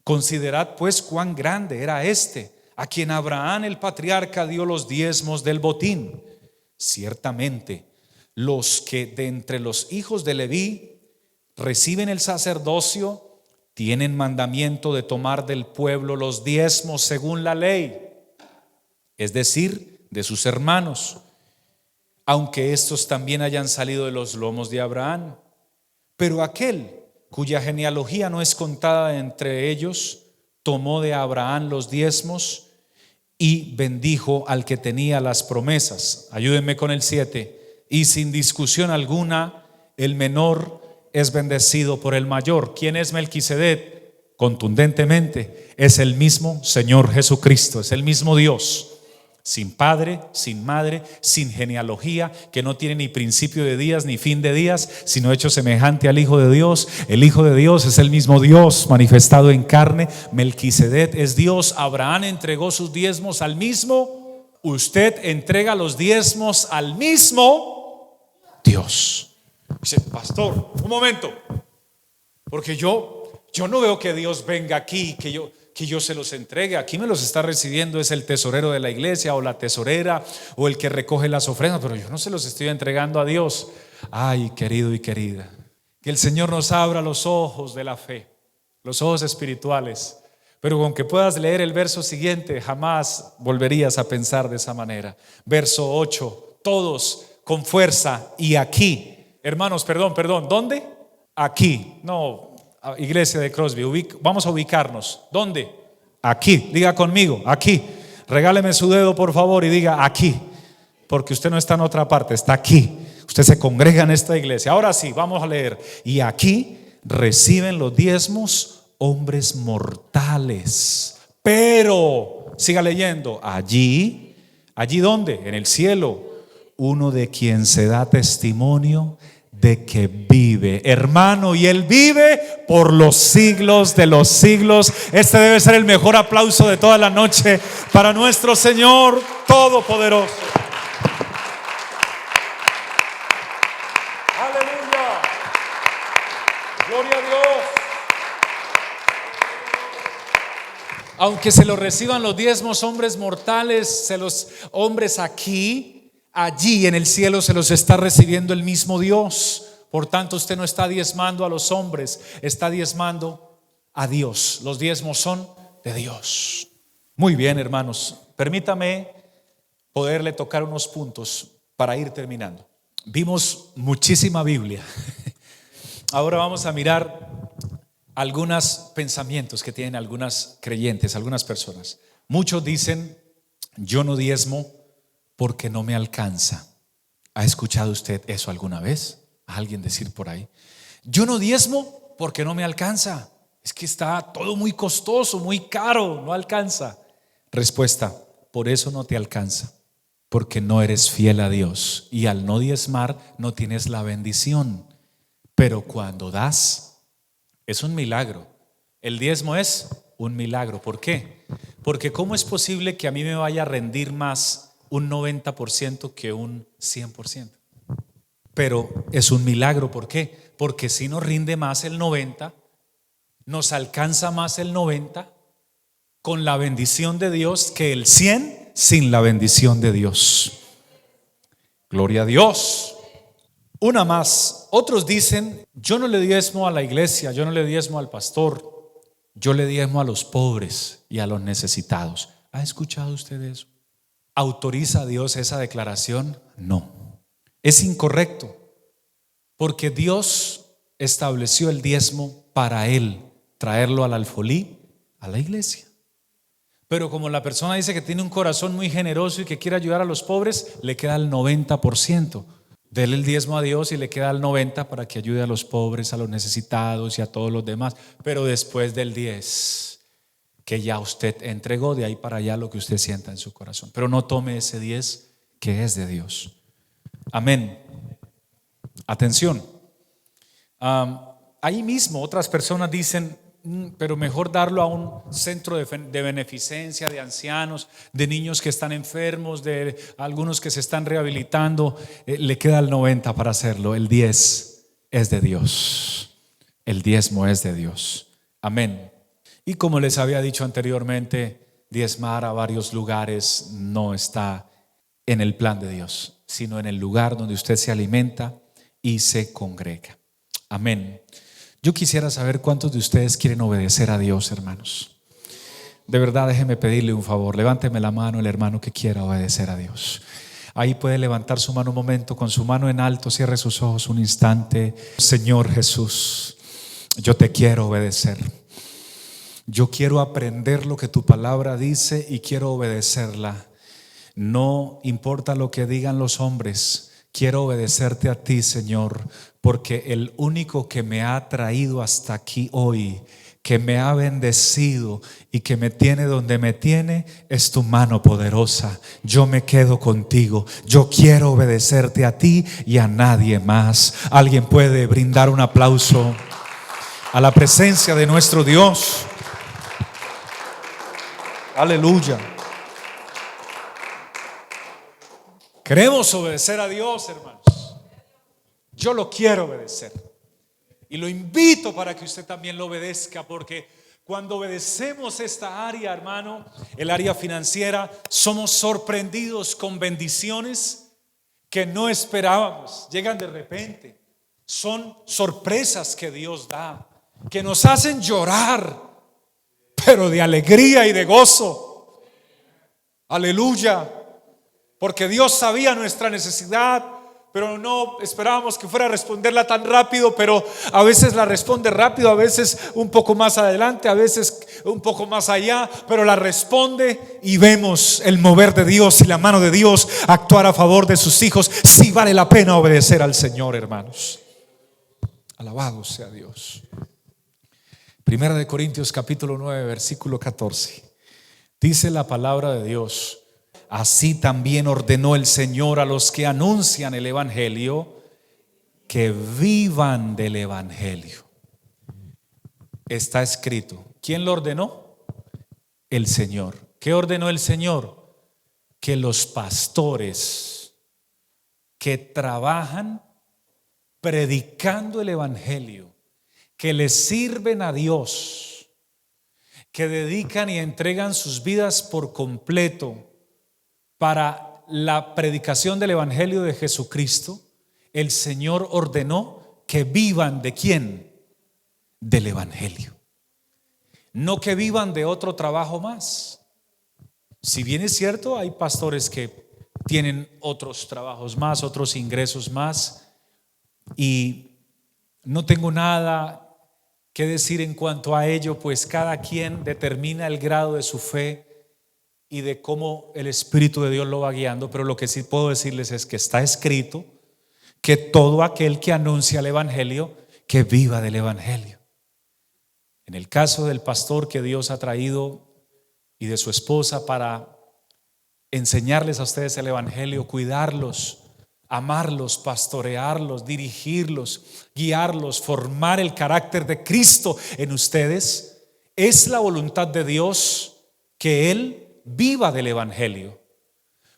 Considerad pues cuán grande era este, a quien Abraham el patriarca dio los diezmos del botín. Ciertamente, los que de entre los hijos de Leví reciben el sacerdocio tienen mandamiento de tomar del pueblo los diezmos según la ley, es decir, de sus hermanos, aunque estos también hayan salido de los lomos de Abraham. Pero aquel cuya genealogía no es contada entre ellos, tomó de Abraham los diezmos y bendijo al que tenía las promesas. Ayúdenme con el 7. Y sin discusión alguna, el menor es bendecido por el mayor. ¿Quién es Melquisedec? Contundentemente, es el mismo Señor Jesucristo, es el mismo Dios. Sin padre, sin madre, sin genealogía, que no tiene ni principio de días ni fin de días, sino hecho semejante al Hijo de Dios. El Hijo de Dios es el mismo Dios manifestado en carne. Melquisedec es Dios. Abraham entregó sus diezmos al mismo. Usted entrega los diezmos al mismo Dios. Dice: pastor, un momento, porque yo no veo que Dios venga aquí, que yo se los entregue. Aquí me los está recibiendo es el tesorero de la iglesia, o la tesorera, o el que recoge las ofrendas, pero yo no se los estoy entregando a Dios. Ay, querido y querida, que el Señor nos abra los ojos de la fe, los ojos espirituales. Pero con que puedas leer el verso siguiente, jamás volverías a pensar de esa manera. Verso 8, todos con fuerza. Y aquí, hermanos, perdón, ¿dónde? Aquí, no, iglesia de Crosby, vamos a ubicarnos. ¿Dónde? Aquí, diga conmigo, aquí. Regáleme su dedo por favor y diga aquí, porque usted no está en otra parte, está aquí. Usted se congrega en esta iglesia. Ahora sí, vamos a leer. Y aquí reciben los diezmos hombres mortales, pero, siga leyendo, allí ¿dónde? En el cielo, uno de quien se da testimonio de que vive, hermano, y Él vive por los siglos de los siglos. Este debe ser el mejor aplauso de toda la noche para nuestro Señor Todopoderoso. Aleluya, gloria a Dios. Aunque se lo reciban los diezmos hombres mortales, hombres aquí, allí en el cielo se los está recibiendo el mismo Dios. Por tanto, usted no está diezmando a los hombres, está diezmando a Dios. Los diezmos son de Dios. Muy bien, hermanos, permítame poderle tocar unos puntos para ir terminando. Vimos muchísima Biblia. Ahora vamos a mirar algunos pensamientos que tienen algunas creyentes, algunas personas. Muchos dicen: yo no diezmo porque no me alcanza. ¿Ha escuchado usted eso alguna vez? ¿A alguien decir por ahí? Yo no diezmo porque no me alcanza. Es que está todo muy costoso, muy caro, no alcanza. Respuesta: por eso no te alcanza, porque no eres fiel a Dios, y al no diezmar no tienes la bendición. Pero cuando das, es un milagro. El diezmo es un milagro. ¿Por qué? Porque ¿cómo es posible que a mí me vaya a rendir más un 90% que un 100%? Pero es un milagro. ¿Por qué? Porque si nos rinde más el 90, nos alcanza más el 90 con la bendición de Dios que el 100 sin la bendición de Dios. Gloria a Dios. Una más. Otros dicen: yo no le diezmo a la iglesia, yo no le diezmo al pastor, yo le diezmo a los pobres y a los necesitados. ¿Ha escuchado usted eso? ¿Autoriza a Dios esa declaración? No. Es incorrecto, porque Dios estableció el diezmo para Él, traerlo al alfolí, a la iglesia. Pero como la persona dice que tiene un corazón muy generoso y que quiere ayudar a los pobres, le queda el 90%. Dele el diezmo a Dios y le queda el 90% para que ayude a los pobres, a los necesitados y a todos los demás. Pero después del 10% que ya usted entregó, de ahí para allá lo que usted sienta en su corazón. Pero no tome ese 10% que es de Dios. Amén. Atención. Ahí mismo otras personas dicen: pero mejor darlo a un centro de beneficencia, de ancianos, de niños que están enfermos, de algunos que se están rehabilitando. Le queda el 90% para hacerlo. El 10% es de Dios. El diezmo es de Dios. Amén. Y como les había dicho anteriormente, diezmar a varios lugares no está en el plan de Dios, sino en el lugar donde usted se alimenta y se congrega. Amén. Yo quisiera saber cuántos de ustedes quieren obedecer a Dios, hermanos. De verdad, déjeme pedirle un favor. Levánteme la mano el hermano que quiera obedecer a Dios. Ahí puede levantar su mano un momento, con su mano en alto, cierre sus ojos un instante. Señor Jesús, yo te quiero obedecer. Yo quiero aprender lo que tu palabra dice y quiero obedecerla. No importa lo que digan los hombres. Quiero obedecerte a ti, Señor, porque el único que me ha traído hasta aquí hoy, que me ha bendecido y que me tiene donde me tiene, es tu mano poderosa. Yo me quedo contigo. Yo quiero obedecerte a ti y a nadie más. Alguien puede brindar un aplauso a la presencia de nuestro Dios. Aleluya. Queremos obedecer a Dios, hermanos. Yo lo quiero obedecer y lo invito para que usted también lo obedezca, porque cuando obedecemos esta área, hermano, el área financiera, somos sorprendidos con bendiciones que no esperábamos. Llegan de repente. Son sorpresas que Dios da, que nos hacen llorar, pero de alegría y de gozo. Aleluya. Porque Dios sabía nuestra necesidad, pero no esperábamos que fuera a responderla tan rápido. Pero a veces la responde rápido, a veces un poco más adelante, a veces un poco más allá, pero la responde y vemos el mover de Dios y la mano de Dios actuar a favor de sus hijos. Sí vale la pena obedecer al Señor, hermanos. Alabado sea Dios. Primera de Corintios capítulo 9 versículo 14. Dice la palabra de Dios: así también ordenó el Señor a los que anuncian el evangelio que vivan del evangelio. Está escrito. ¿Quién lo ordenó? El Señor. ¿Qué ordenó el Señor? Que los pastores que trabajan predicando el evangelio, que les sirven a Dios, que dedican y entregan sus vidas por completo para la predicación del evangelio de Jesucristo, el Señor ordenó que vivan ¿de quién? Del evangelio. No que vivan de otro trabajo más. Si bien es cierto, hay pastores que tienen otros trabajos más, otros ingresos más, y no tengo nada que decir en cuanto a ello, pues cada quien determina el grado de su fe y de cómo el Espíritu de Dios lo va guiando. Pero lo que sí puedo decirles es que está escrito que todo aquel que anuncia el evangelio, que viva del evangelio. En el caso del pastor que Dios ha traído y de su esposa para enseñarles a ustedes el evangelio, cuidarlos, amarlos, pastorearlos, dirigirlos, guiarlos, formar el carácter de Cristo en ustedes, es la voluntad de Dios que Él viva del evangelio.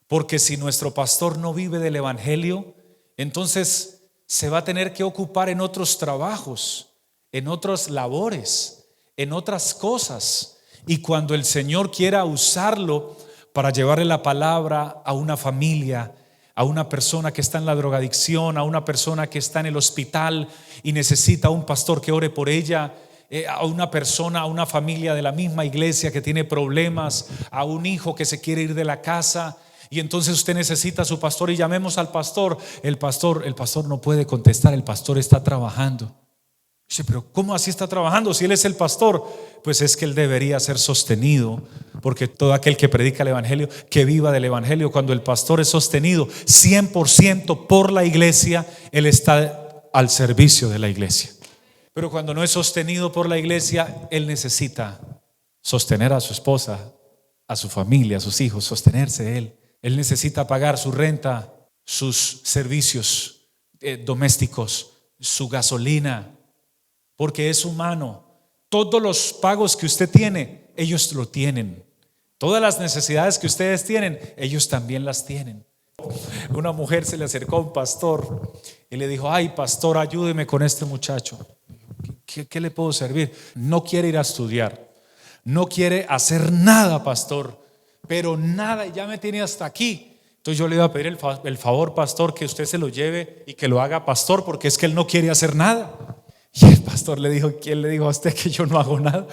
Porque si nuestro pastor no vive del evangelio, entonces se va a tener que ocupar en otros trabajos, en otras labores, en otras cosas. Y cuando el Señor quiera usarlo para llevarle la palabra a una familia, a una persona que está en la drogadicción, a una persona que está en el hospital y necesita un pastor que ore por ella, a una persona, a una familia de la misma iglesia que tiene problemas, a un hijo que se quiere ir de la casa, y entonces usted necesita a su pastor y llamemos al pastor. El pastor no puede contestar, el pastor está trabajando. Dice, pero ¿cómo así está trabajando si él es el pastor? Pues es que él debería ser sostenido, porque todo aquel que predica el evangelio, que viva del evangelio. Cuando el pastor es sostenido 100% por la iglesia, él está al servicio de la iglesia. Pero cuando no es sostenido por la iglesia, él necesita sostener a su esposa, a su familia, a sus hijos, sostenerse él. Él necesita pagar su renta, sus servicios domésticos, su gasolina, porque es humano. Todos los pagos que usted tiene, ellos lo tienen. Todas las necesidades que ustedes tienen, ellos también las tienen. Una mujer se le acercó a un pastor y le dijo, ay pastor, ayúdeme con este muchacho. ¿Qué le puedo servir? No quiere ir a estudiar, no quiere hacer nada, pastor, pero nada, ya me tiene hasta aquí. Entonces yo le iba a pedir el favor, pastor, que usted se lo lleve y que lo haga pastor, porque es que él no quiere hacer nada. Y el pastor le dijo, ¿quién le dijo a usted que yo no hago nada?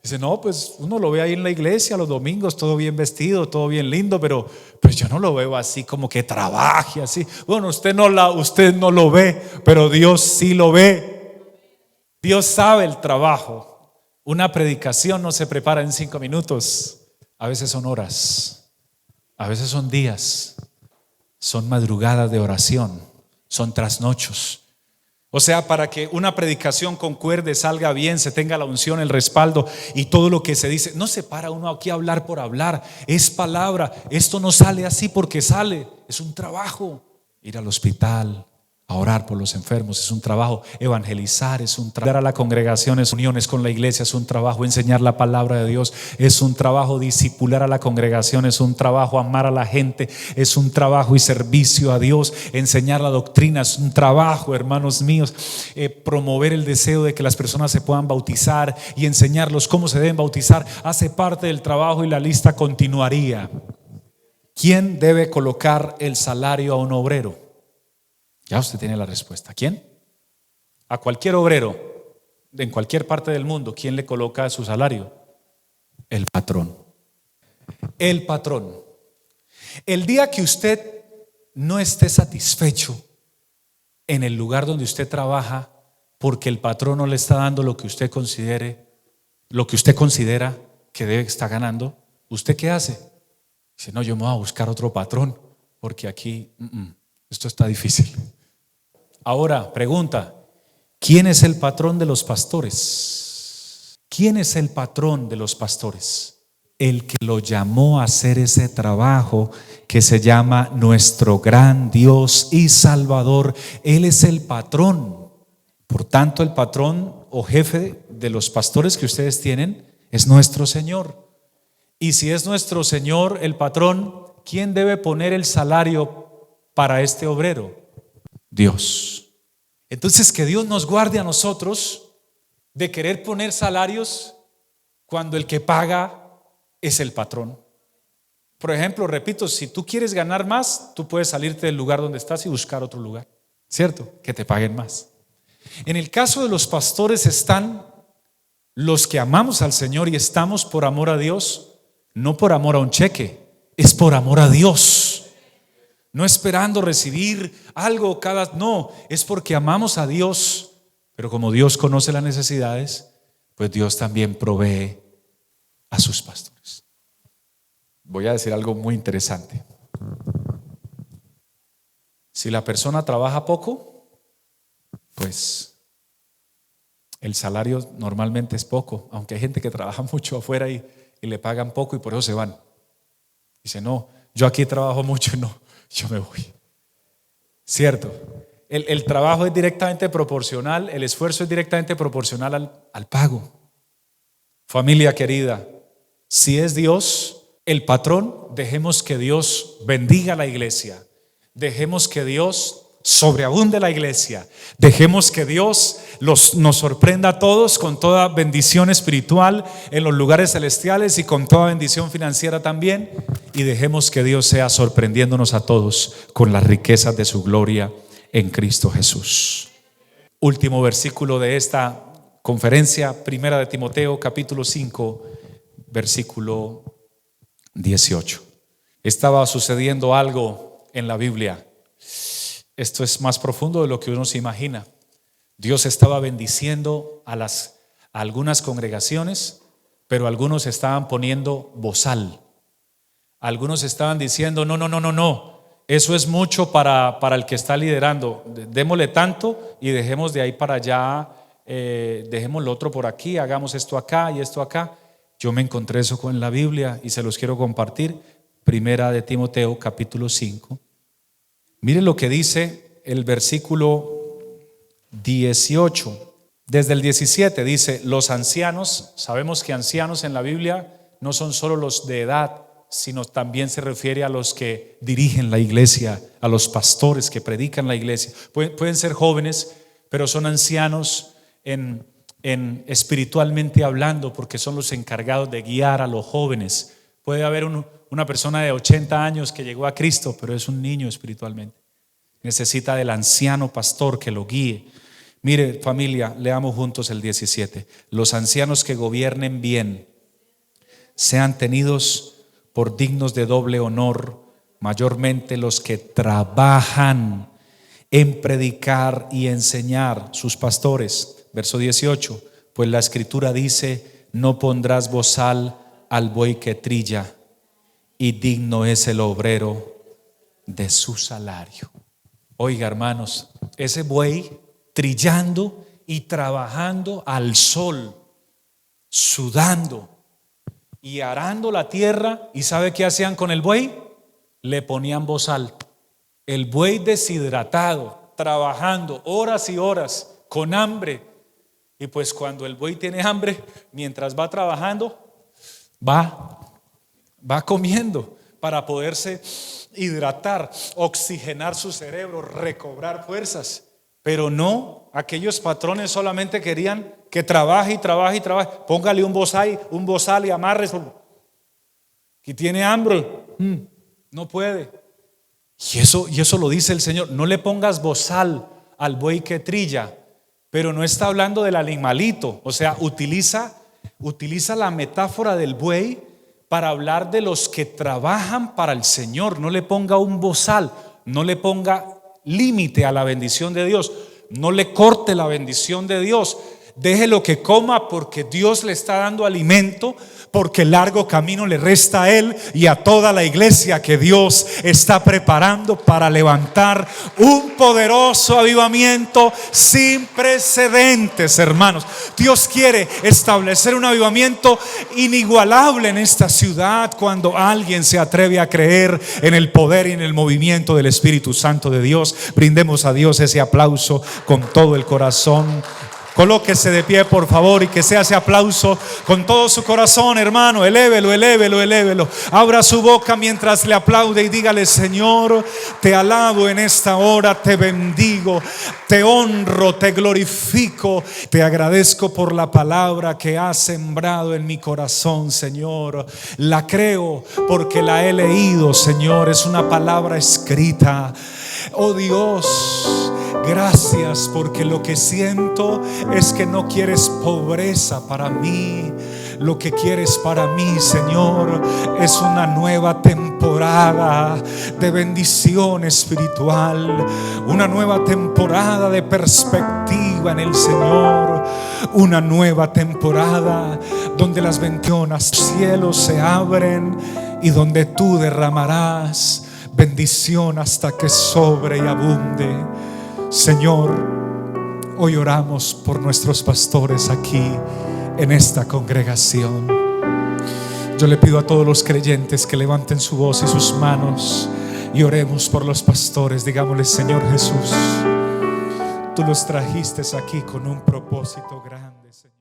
Dice, no, pues uno lo ve ahí en la iglesia los domingos, todo bien vestido, todo bien lindo, pero pues yo no lo veo así como que trabaje así. Bueno, usted no lo ve, pero Dios sí lo ve. Dios sabe el trabajo. Una predicación no se prepara en 5 minutos. A veces son horas, a veces son días, son madrugadas de oración, son trasnochos. O sea, para que una predicación concuerde, salga bien, se tenga la unción, el respaldo y todo lo que se dice. No se para uno aquí a hablar por hablar, es palabra. Esto no sale así porque sale, es un trabajo. Ir al hospital a orar por los enfermos es un trabajo. Evangelizar es un trabajo. Dar a la congregación, uniones con la iglesia es un trabajo. Enseñar la palabra de Dios es un trabajo. Discipular a la congregación es un trabajo. Amar a la gente es un trabajo y servicio a Dios. Enseñar la doctrina es un trabajo, hermanos míos. Promover el deseo de que las personas se puedan bautizar y enseñarlos cómo se deben bautizar hace parte del trabajo, y la lista continuaría. ¿Quién debe colocar el salario a un obrero? Ya usted tiene la respuesta. ¿Quién? A cualquier obrero en cualquier parte del mundo, ¿quién le coloca su salario? El patrón. El patrón. El día que usted no esté satisfecho en el lugar donde usted trabaja, porque el patrón no le está dando lo que usted considera que debe estar ganando, ¿usted qué hace? Dice, no, yo me voy a buscar otro patrón, porque aquí esto está difícil. Ahora, pregunta, ¿quién es el patrón de los pastores? ¿Quién es el patrón de los pastores? el que lo llamó a hacer ese trabajo que se llama nuestro gran Dios y Salvador. Él es el patrón. Por tanto, el patrón o jefe de los pastores que ustedes tienen es nuestro Señor. Y si es nuestro Señor el patrón, ¿quién debe poner el salario para este obrero? Dios. Entonces, que Dios nos guarde a nosotros de querer poner salarios cuando el que paga es el patrón. Por ejemplo, repito, si tú quieres ganar más, tú puedes salirte del lugar donde estás y buscar otro lugar, ¿cierto? Que te paguen más. En el caso de los pastores están los que amamos al Señor y estamos por amor a Dios, no por amor a un cheque, es por amor a Dios. No esperando recibir algo no, es porque amamos a Dios. Pero como Dios conoce las necesidades, pues Dios también provee a sus pastores. Voy a decir algo muy interesante. Si la persona trabaja poco, pues el salario normalmente es poco, aunque hay gente que trabaja mucho afuera y le pagan poco y por eso se van. Dice, no, yo aquí trabajo mucho, no, yo me voy. ¿Cierto? El trabajo es directamente proporcional, el esfuerzo es directamente proporcional al pago. Familia querida, si es Dios el patrón, dejemos que Dios bendiga la iglesia, dejemos que Dios sobreabunde la iglesia, dejemos que Dios nos sorprenda a todos con toda bendición espiritual en los lugares celestiales y con toda bendición financiera también, y dejemos que Dios sea sorprendiéndonos a todos con las riquezas de su gloria en Cristo Jesús. Último versículo de esta conferencia, primera de Timoteo capítulo 5 versículo 18. Estaba sucediendo algo en la Biblia. Esto es más profundo de lo que uno se imagina. Dios estaba bendiciendo a algunas congregaciones, pero algunos estaban poniendo bozal. Algunos estaban diciendo no, eso es mucho para el que está liderando, démosle tanto y dejemos de ahí para allá, dejemos lo otro por aquí, hagamos esto acá y esto acá. Yo me encontré eso en la Biblia y se los quiero compartir. Primera de Timoteo capítulo 5. Miren lo que dice el versículo 18. Desde el 17 dice: los ancianos, sabemos que ancianos en la Biblia no son solo los de edad, sino también se refiere a los que dirigen la iglesia, a los pastores que predican la iglesia. Pueden ser jóvenes, pero son ancianos en espiritualmente hablando, porque son los encargados de guiar a los jóvenes. Puede haber una persona de 80 años que llegó a Cristo, pero es un niño espiritualmente. Necesita del anciano pastor que lo guíe. Mire, familia, leamos juntos el 17. Los ancianos que gobiernen bien sean tenidos por dignos de doble honor, mayormente los que trabajan en predicar y enseñar, sus pastores. Verso 18, pues la escritura dice: no pondrás bozal al buey que trilla, y digno es el obrero de su salario. Oiga, hermanos, ese buey trillando y trabajando al sol, sudando y arando la tierra. ¿Y sabe qué hacían con el buey? Le ponían bozal. El buey deshidratado, trabajando horas y horas, con hambre. Y pues cuando el buey tiene hambre, mientras va trabajando, va comiendo para poderse hidratar, oxigenar su cerebro, recobrar fuerzas. Pero no, aquellos patrones solamente querían que trabaje y trabaje y trabaje. Póngale un bozal y amarre. Y tiene hambre, no puede. Y eso lo dice el Señor: no le pongas bozal al buey que trilla. Pero no está hablando del animalito, o sea, utiliza la metáfora del buey para hablar de los que trabajan para el Señor. No le ponga un bozal, no le ponga límite a la bendición de Dios, no le corte la bendición de Dios. Deje lo que coma porque Dios le está dando alimento, porque largo camino le resta a él y a toda la iglesia que Dios está preparando para levantar un poderoso avivamiento sin precedentes, hermanos. Dios quiere establecer un avivamiento inigualable en esta ciudad cuando alguien se atreve a creer en el poder y en el movimiento del Espíritu Santo de Dios. Brindemos a Dios ese aplauso con todo el corazón. Colóquese de pie, por favor, y que sea ese aplauso con todo su corazón, hermano. Elévelo, elévelo, elévelo. Abra su boca mientras le aplaude y dígale: Señor, te alabo en esta hora, te bendigo, te honro, te glorifico, te agradezco por la palabra que has sembrado en mi corazón, Señor. La creo porque la he leído, Señor. Es una palabra escrita. Oh Dios, gracias, porque lo que siento es que no quieres pobreza para mí. Lo que quieres para mí, Señor, es una nueva temporada de bendición espiritual, una nueva temporada de perspectiva en el Señor, una nueva temporada donde las bendiciones del cielo se abren y donde tú derramarás bendición hasta que sobre y abunde. Señor, hoy oramos por nuestros pastores aquí en esta congregación. Yo le pido a todos los creyentes que levanten su voz y sus manos y oremos por los pastores. Digámosle: Señor Jesús, tú los trajiste aquí con un propósito grande, Señor.